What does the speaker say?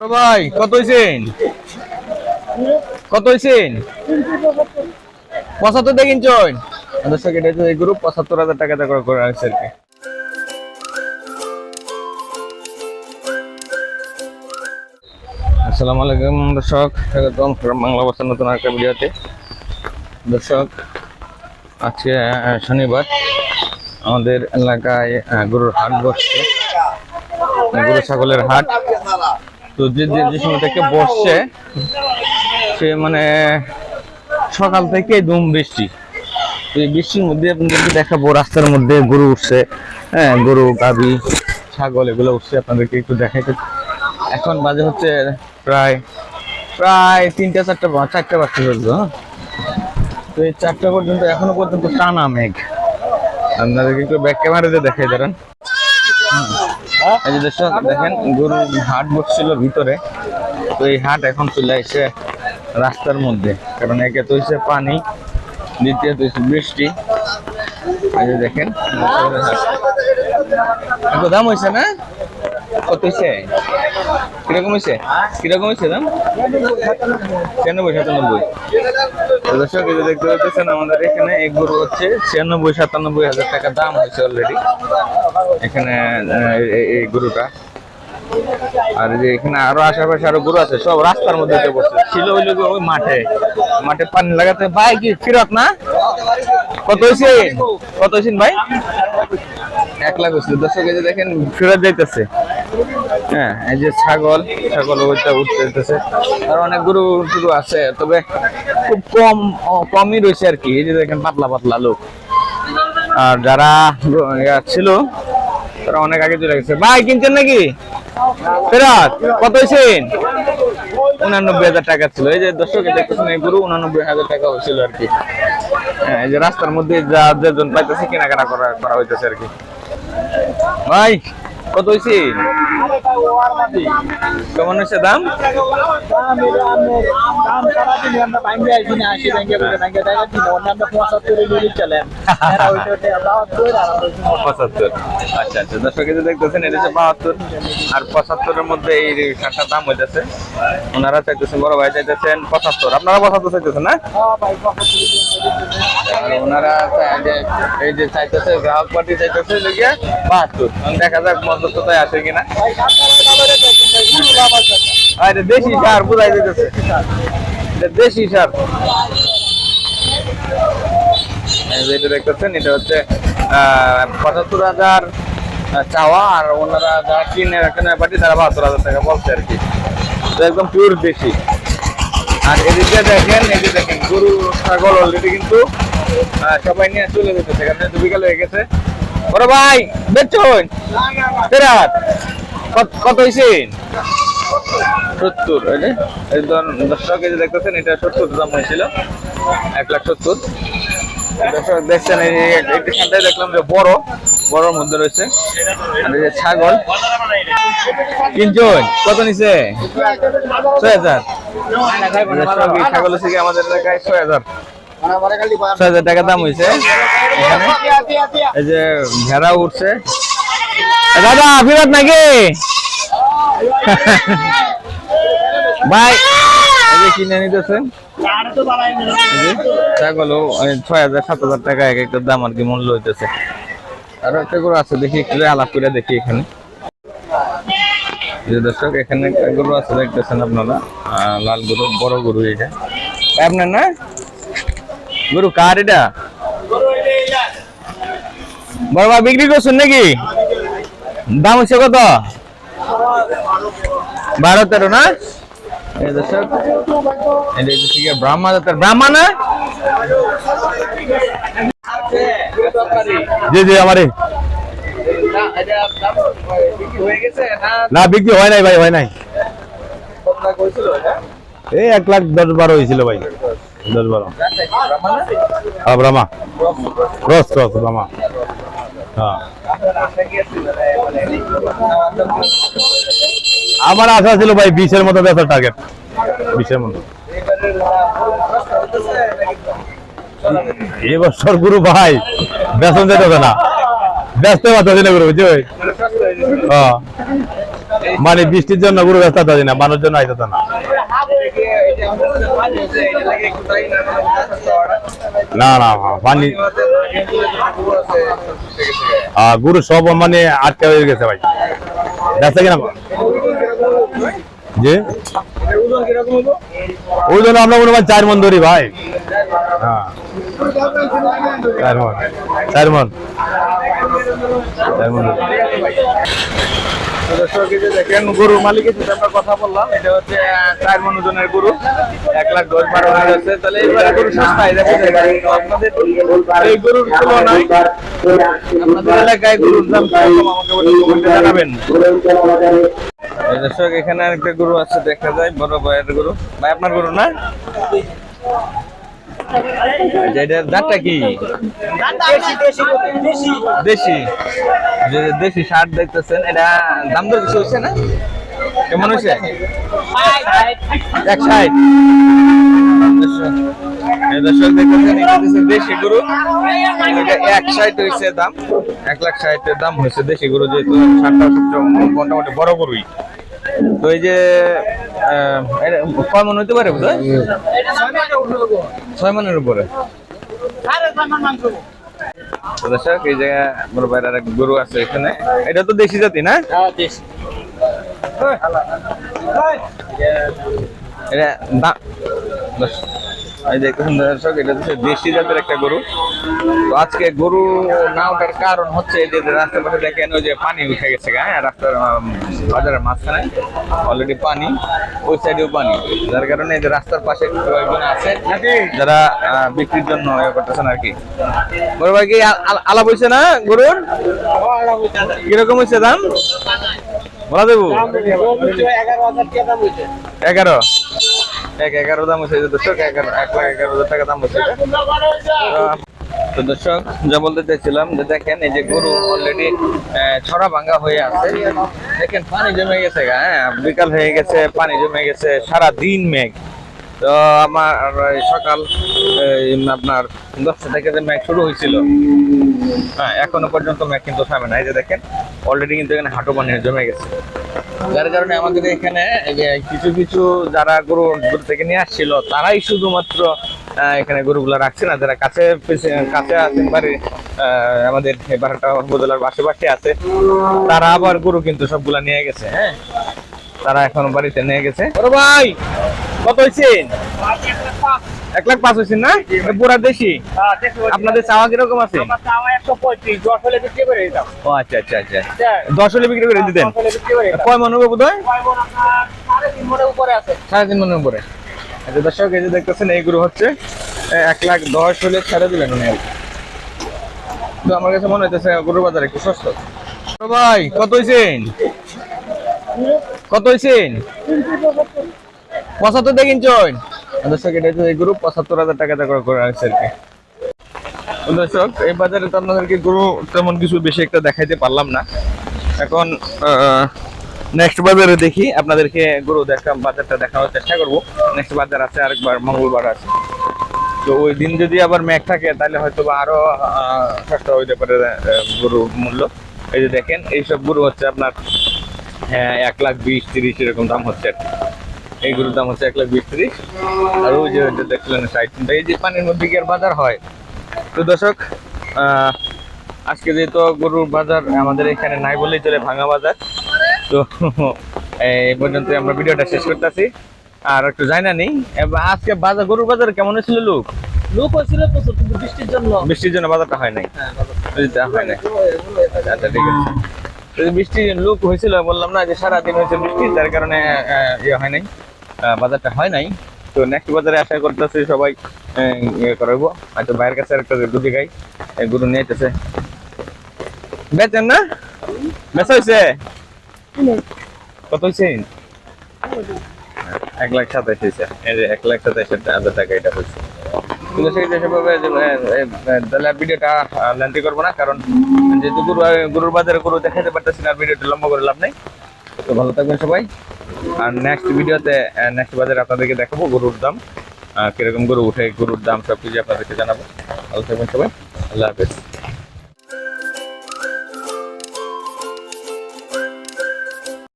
ভাই কত হইছেন? কত হইছেন? 75 দিয়ে কিনছেন? দর্শক এটা হচ্ছে এই গ্রুপ 75,000 টাকা দিয়ে করে আছে আর কি। আসসালামু আলাইকুম দর্শক, স্বাগতম বাংলা ভাষার নতুন একটা ভিডিওতে। দর্শক আজকে শনিবার আমাদের এলাকায় গরুর হাট বসছে, গরু ছাগলের হাট। তো যে সময় থেকে বসছে সে মানে সকাল থেকে ধুম বৃষ্টি। এই বৃষ্টির মধ্যে আপনাদেরকে দেখাবো রাস্তার মধ্যে গরু উঠছে, হ্যাঁ গরু গাভী ছাগল এগুলো উঠছে, আপনাদেরকে একটু দেখাইতে। এখন বাজে হচ্ছে প্রায় 3টা 4টা বাজতে চলছে। হ্যাঁ, তো এই 4টা পর্যন্ত এখনো পর্যন্ত টানা মেঘ। আপনাদেরকে একটু ব্যাক ক্যামেরাতে দেখাই দাঁড়ান। এই যে দর্শক দেখেন গরু হাট বসছিল ভিতরে, তো এই হাট এখন চলে আসছে রাস্তার মধ্যে, কারণ একে তো হচ্ছে পানি, দ্বিতীয়ত হচ্ছে বৃষ্টি। এই যে দেখেন এত দাম হয়েছে না? কত হয়েছে? কিরকম হয়েছে? কিরকম হয়েছে দাম? 96-97। দর্শক এই যে দেখতে পাচ্ছেন আমাদের এখানে এক গরু হচ্ছে 96-97,000 টাকা দাম হয়েছে অলরেডি এখানে এই গরুটা। আর যে এখানে আরো আশেপাশে আরো গরু আছে, সব রাস্তার মধ্যে বসে ছিল ওই মাঠে পানি লাগাতে। ভাই কি ফিরত না? কত হয়েছে? কত হয়েছেন ভাই? 1 লাখ হয়েছিল। দর্শক এই যে দেখেন ফেরত যাইতেছে। হ্যাঁ, এই যে ছাগল ওইটা উঠতে যেতেছে। আর অনেক গরু আছে, তবে খুব কমই রয়েছে আর কি। এই যে দেখেন পাতলা লোক, আর যারা ছিল তারা অনেক আগে চলে গেছে। ভাই কিনছেন নাকি? ফেরত কত হয়েছেন? 89,000 টাকা ছিল। এই যে দর্শক দেখতেছেন এই গরু 89,000 টাকা হয়েছিল আর কি। হ্যাঁ, এই যে রাস্তার মধ্যে যাজন পাইতেছে কেনাকাটা করা হইতেছে আর কি। ভাই কত হয়েছে? কেমন হয়েছে দাম? আচ্ছা আচ্ছা, দর্শক দেখতেছেন এটা হচ্ছে 72 আর 75-এর মধ্যে এই শাকটার দাম হইতেছে। ওনারা চাইতেছেন, বড় ভাই চাইতেছেন 75, আপনারা 75 চাইতেছেন না? আর ওনারা এই যে চাইতেছে, গ্রাহক পার্টি চাইতেছে 72। দেখা যাক মধ্যস্থতায় আসে কিনা। আরে দেশি সার বুঝাই দিতেছে, দেশি সার। যেটা দেখতেছেন এটা হচ্ছে 75,000 চাওয়া, আর ওনারা যারা কিনে কেনার পার্টি তারা 72,000 টাকা বলছে আর কি। তো একদম পিওর দেশি। আর এদিকে দেখেন, এই যে দেখেন গরু ছাগল অলরেডি কিন্তু সবাই নিয়ে চলে যেতেছে, কারণ বিকাল হয়ে গেছে। বড় ভাই বেচুন ফেরাত কত হয়েছে? 70। দর্শক এই যে দেখতেছেন এটা 70 দাম হয়েছিল, 1,70,000। দর্শক দেখছেন এইখানটায় দেখলাম যে বড়র মধ্যে রয়েছে। আর এই যে ছাগল কিনছেন কত নিছে? 6,000। ছাগল হচ্ছে আমাদের এলাকায় 6,000 টাকা দাম হয়েছে। এই যে ভেড়া উঠছে। দাদা ফিরত নাকি ভাই? এই যে কিনে নিতেছেন ছাগল 6,000-7,000 টাকা এক একটা দাম আর কি মূল্য হইতেছে। আরো একটা গরু আছে, দেখি একটু আলাপ করে দেখি এখানে। দর্শক এখানে গরু আছে দেখতেছেন আপনারা, লাল গরু, বড় গরু। এটা আপনার না? গরু কার এটা? বড় ভাই বিক্রি করছেন নাকি? দাম হচ্ছে কত? 12-13 না? এই দর্শক এটা হচ্ছে ব্রাহ্মা জাতের। ব্রাহ্মা না? জি জি আমারে না বিক্রি হয় নাই ভাই, হয় নাই। এই 1,10,12 হয়েছিল ভাই, 10-12। হ্যাঁ ব্রাহ্মা, ক্রস ব্রাহ্মা। হ্যাঁ আমার আশা ছিল ভাই 20-এর মতো বেচার টার্গেট, 20-এর মতো। এবছর গুরু ভাই বেতন যেতে হবে না, ব্যস্ত পারতেছি না গুরু, বুঝছি ভাই। মানে বৃষ্টির জন্য গরু ব্যস্ত থাকে না, মানুষের জন্য আইতো না। না না পানি গরু সব মানে আটকে হয়ে গেছে ভাই, ব্যস্ত কিনা যে ওই জন্য আমরা মনে হয় 4 মন ধরি ভাই। হ্যাঁ 4 মন 4 মন 4 মন। দেখেন গরুর মালিকের সাথে আমরা কথা বললাম, এটা হচ্ছে 4 মণ ওজনের গরু, 1,10,12,000 আছে। তাহলে এবারে গরু সস্তায় আপনাদের এই গরুর তুলনায় আপনাদের এলাকায় গরুর দাম কিরকম আমাকে কমেন্টে জানাবেন। দর্শক এখানে আরেকটা গরু আছে দেখা যায়, বড় ভাইয়ের গরু। ভাই আপনার গরু না? এটার দাঁতটা কি? দেশি দেশি ষাট দেখতেছেন, এটা দাম দর কিছু হচ্ছে না? কেমন হয়েছে? 160। দর্শক দেখতেছেন এটা হচ্ছে দেশি গরু, এটা 160 হয়েছে দাম, 1,60,000 দাম হয়েছে দেশি গরু, যেহেতু ষাটটা মোটামুটি বড় গরুই। তো এই যে কয় মন হইতে পারে বোধহয়? 6 মনের উপরে। দর্শক এই জায়গায় বড় ভাইয়ের এক গরু আছে এখানে, এটা তো দেশি জাতি না? এটা দর্শক এটা হচ্ছে দেশি জাতের একটা গরু। তো আজকে গরু না ওঠার কারণ হচ্ছে যে রাস্তার পাশে দেখেন ওই যে পানি উঠে গেছে, হ্যাঁ রাস্তার বাজারের মাঝখানে অলরেডি পানি, ওই সাইডেও পানি, যার কারণে এই যে রাস্তার পাশে কয়েকজন আছে যারা বিক্রির জন্য করতেছেন আর কি। বড় ভাই কি আলাপ হয়েছে না গরুর? কিরকম হয়েছে দাম বলা দেবো? 11 দাম হচ্ছে দর্শক, 1,11,000 টাকা দাম হচ্ছে। তো দর্শক যা বলতে চাইছিলাম যে দেখেন এই যে গরু অলরেডি ছড়া ভাঙ্গা হয়ে আছে, দেখেন পানি জমে গেছে, হ্যাঁ বিকাল হয়ে গেছে, পানি জমে গেছে, সারা দিন মেঘ। তো আমার সকাল আপনার 10টা থেকে যে মেঘ শুরু হয়েছিল, হ্যাঁ এখনো পর্যন্ত মেঘ কিন্তু থামে না। এই যে দেখেন অলরেডি কিন্তু এখানে হাঁটু পানি জমে গেছে, যার কারণে আমাদের এখানে কিছু কিছু যারা গরু দূর থেকে নিয়ে আসছিল তারাই শুধুমাত্র এখানে গরুগুলা রাখছে না, যারা কাছে কাছে আছেন বাড়ি আমাদের বাড়িটা উপজেলার আশেপাশে আছে, তারা আবার গরু কিন্তু সবগুলা নিয়ে গেছে। হ্যাঁ তারা এখন বাড়িতে নিয়ে গেছে। ভাই কত হয়েছেন? 1,05,000 হয়েছেন না? পুরা দেশি। আপনাদের চাওয়া কিরকম আছে? ও আচ্ছা আচ্ছা আচ্ছা, 10 হলে বিক্রি করে দিতেন। কয় মন হবে বোধ হয়? 3.5 মনের উপরে। আচ্ছা দর্শক এই যে দেখতেছেন এই গরু হচ্ছে 1,10,000 হলে ছেড়ে দিলেন উনি। তো আমার কাছে মনে হইতেছে গরুর বাজার একটু সস্তা। ভাই কত হয়েছেন? কত হয়েছেন? 75 দিয়ে কিনছেন? দর্শক এটা হচ্ছে এই গরু 75,000 টাকা করে আসছে আর কি। দর্শক এই বাজারে তো আপনাদেরকে গরু তেমন কিছু বেশি একটা দেখাইতে পারলাম না। এখন নেক্সট বাজারে দেখি আপনাদেরকে গরু বাজারটা দেখানোর চেষ্টা করবো। নেক্সট বাজার আছে আরেকবার, মঙ্গলবার আছে। তো ওই দিন যদি আবার মেঘ থাকে তাহলে হয়তো বা আরো সস্তা হইতে পারে গরুর মূল্য। এই যে দেখেন এইসব গরু হচ্ছে আপনার 1,20,000-30 এরকম দাম হচ্ছে। এই গরুর দাম হচ্ছে 1,20,000-30। আর ওই যে দেখলেন 60। এই যে পানির মধ্যে কি আর বাজার হয়? তো দর্শক আজকে যেহেতু গরুর বাজার আমাদের এখানে নাই বললেই চলে, ভাঙা বাজার। তো এই পর্যন্ত আমরা ভিডিওটা শেষ করতেছি। আর একটু জানি না নেই আজকে বাজার, গরুর বাজার কেমন হয়েছিল? লোক হয়েছিল প্রচুর, কিন্তু বৃষ্টির জন্য বাজারটা হয় নাই। হয় নাই। আচ্ছা ঠিক আছে, বৃষ্টির লোক হয়েছিল বললাম না যে সারাদিন হয়েছে বৃষ্টি, তার কারণে ইয়ে হয় নাই, বাজারটা হয় নাই। তো নেক্সট বাজারে আশা করতেছি সবাই ইয়ে করবো। হয়তো ভাইয়ের কাছে একটা দুধি গাই গরু নিয়ে যেতেছে। বেচেন না? বেচা হয়েছে? কত হয়েছে? 1,27,000 হয়েছে। এই যে 1,27,000 টাকা এটা হয়েছে। কিন্তু সেই হিসেবে ভিডিওটা লেন্থি করবো না, কারণ যেহেতু গরুর বাজারে গরু দেখাতে পারতেছি না, ভিডিওটা লম্বা করে লাভ নেই। তো ভালো থাকবেন সবাই। আর নেক্সট ভিডিওতে নেক্সট বাজারে আপনাদেরকে দেখাবো গরুর দাম, কিরকম গরু উঠে, গরুর দাম সবকিছু আপনাদেরকে জানাবো। ভালো থাকবেন সবাই, আল্লাহ হাফেজ।